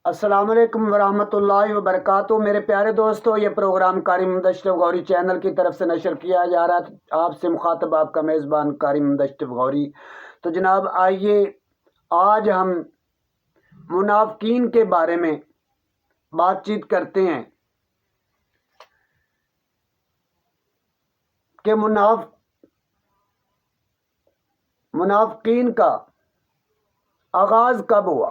السلام علیکم ورحمۃ اللہ وبرکاتہ۔ میرے پیارے دوستو، یہ پروگرام قاری محمد اشرف غوری چینل کی طرف سے نشر کیا جا رہا ہے۔ آپ سے مخاطب آپ کا میزبان قاری محمد اشرف غوری۔ تو جناب آئیے آج ہم منافقین کے بارے میں بات چیت کرتے ہیں کہ منافقین کا آغاز کب ہوا۔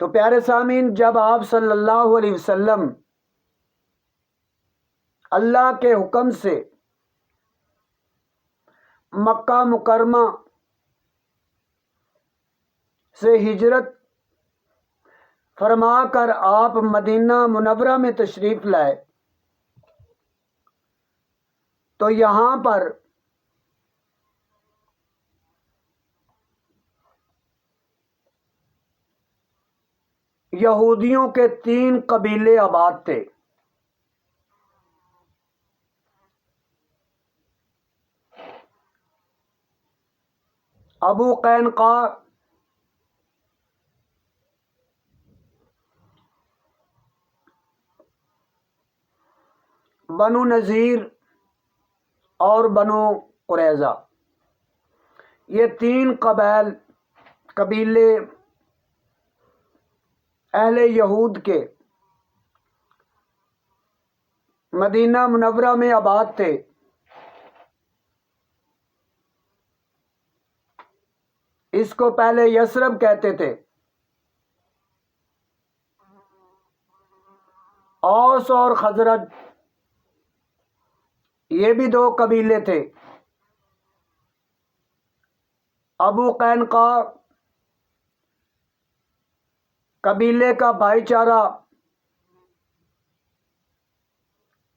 تو پیارے سامعین، جب آپ صلی اللہ علیہ وسلم اللہ کے حکم سے مکہ مکرمہ سے ہجرت فرما کر آپ مدینہ منورہ میں تشریف لائے، تو یہاں پر یہودیوں کے 3 قبیلے آباد تھے۔ ابو قینقاع، بنو نذیر اور بنو قریظہ، یہ 3 قبیلے اہل یہود کے مدینہ منورہ میں آباد تھے۔ اس کو پہلے یثرب کہتے تھے۔ اوس اور خزرج، یہ بھی 2 قبیلے تھے۔ ابو قینقاع قبیلے کا بھائی چارہ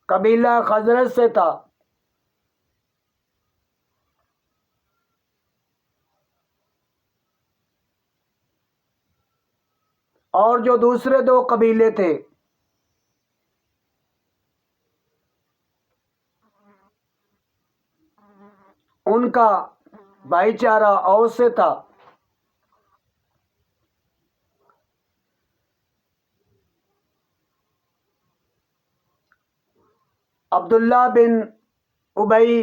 قبیلہ خزرج سے تھا، اور جو دوسرے 2 قبیلے تھے ان کا بھائی چارہ اوس سے تھا۔ عبداللہ بن ابی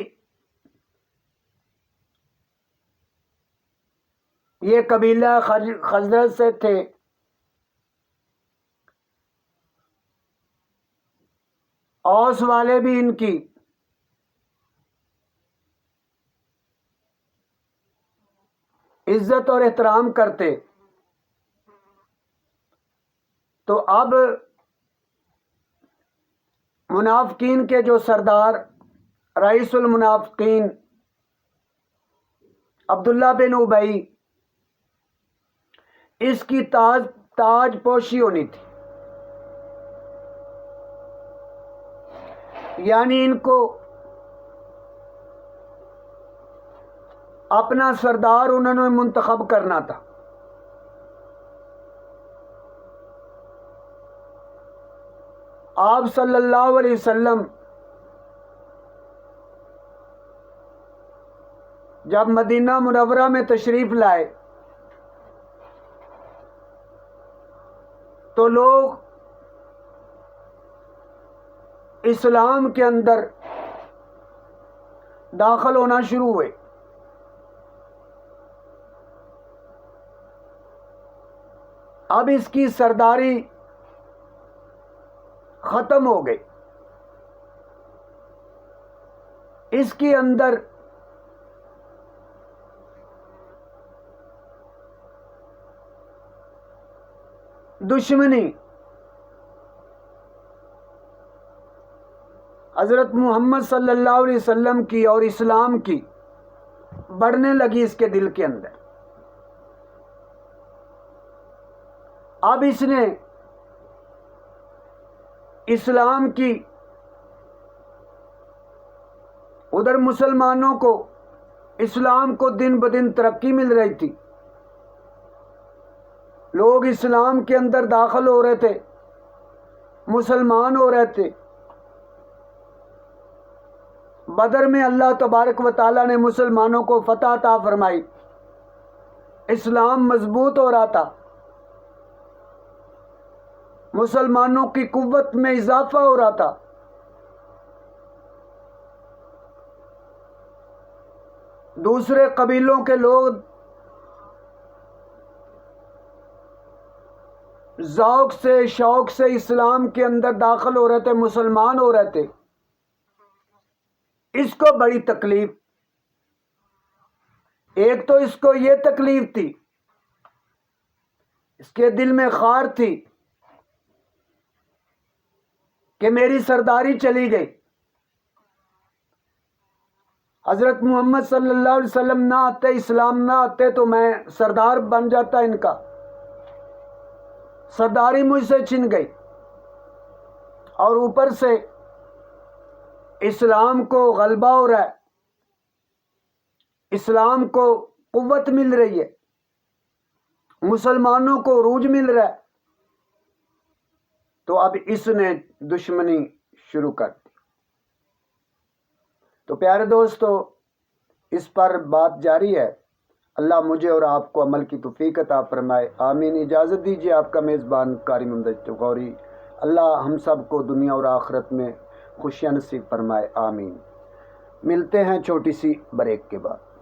یہ قبیلہ خزرج سے تھے۔ اوس والے بھی ان کی عزت اور احترام کرتے۔ تو اب منافقین کے جو سردار، رئیس المنافقین عبداللہ بن ابی، اس کی تاج پوشی ہونی تھی، یعنی ان کو اپنا سردار انہوں نے منتخب کرنا تھا۔ آپ صلی اللہ علیہ وسلم جب مدینہ منورہ میں تشریف لائے تو لوگ اسلام کے اندر داخل ہونا شروع ہوئے۔ اب اس کی سرداری ختم ہو گئی، اس کے اندر دشمنی حضرت محمد صلی اللہ علیہ وسلم کی اور اسلام کی بڑھنے لگی اس کے دل کے اندر۔ اب اس نے اسلام کی ادھر مسلمانوں کو اسلام کو دن بدن ترقی مل رہی تھی، لوگ اسلام کے اندر داخل ہو رہے تھے، مسلمان ہو رہے تھے۔ بدر میں اللہ تبارک و تعالیٰ نے مسلمانوں کو فتح عطا فرمائی، اسلام مضبوط ہو رہا تھا، مسلمانوں کی قوت میں اضافہ ہو رہا تھا، دوسرے قبیلوں کے لوگ ذوق سے شوق سے اسلام کے اندر داخل ہو رہے تھے، مسلمان ہو رہے تھے۔ اس کو بڑی تکلیف، ایک تو اس کو یہ تکلیف تھی، اس کے دل میں خار تھی کہ میری سرداری چلی گئی، حضرت محمد صلی اللہ علیہ وسلم نہ آتے، اسلام نہ آتے تو میں سردار بن جاتا ان کا، سرداری مجھ سے چھن گئی، اور اوپر سے اسلام کو غلبہ ہو رہا ہے، اسلام کو قوت مل رہی ہے، مسلمانوں کو عروج مل رہا ہے، تو اب اس نے دشمنی شروع کر دی۔ تو پیارے دوستو، اس پر بات جاری ہے۔ اللہ مجھے اور آپ کو عمل کی توفیق عطا فرمائے، آمین۔ اجازت دیجیے، آپ کا میزبان قاری محمد اشرف غوری۔ اللہ ہم سب کو دنیا اور آخرت میں خوشیاں نصیب فرمائے، آمین۔ ملتے ہیں چھوٹی سی بریک کے بعد۔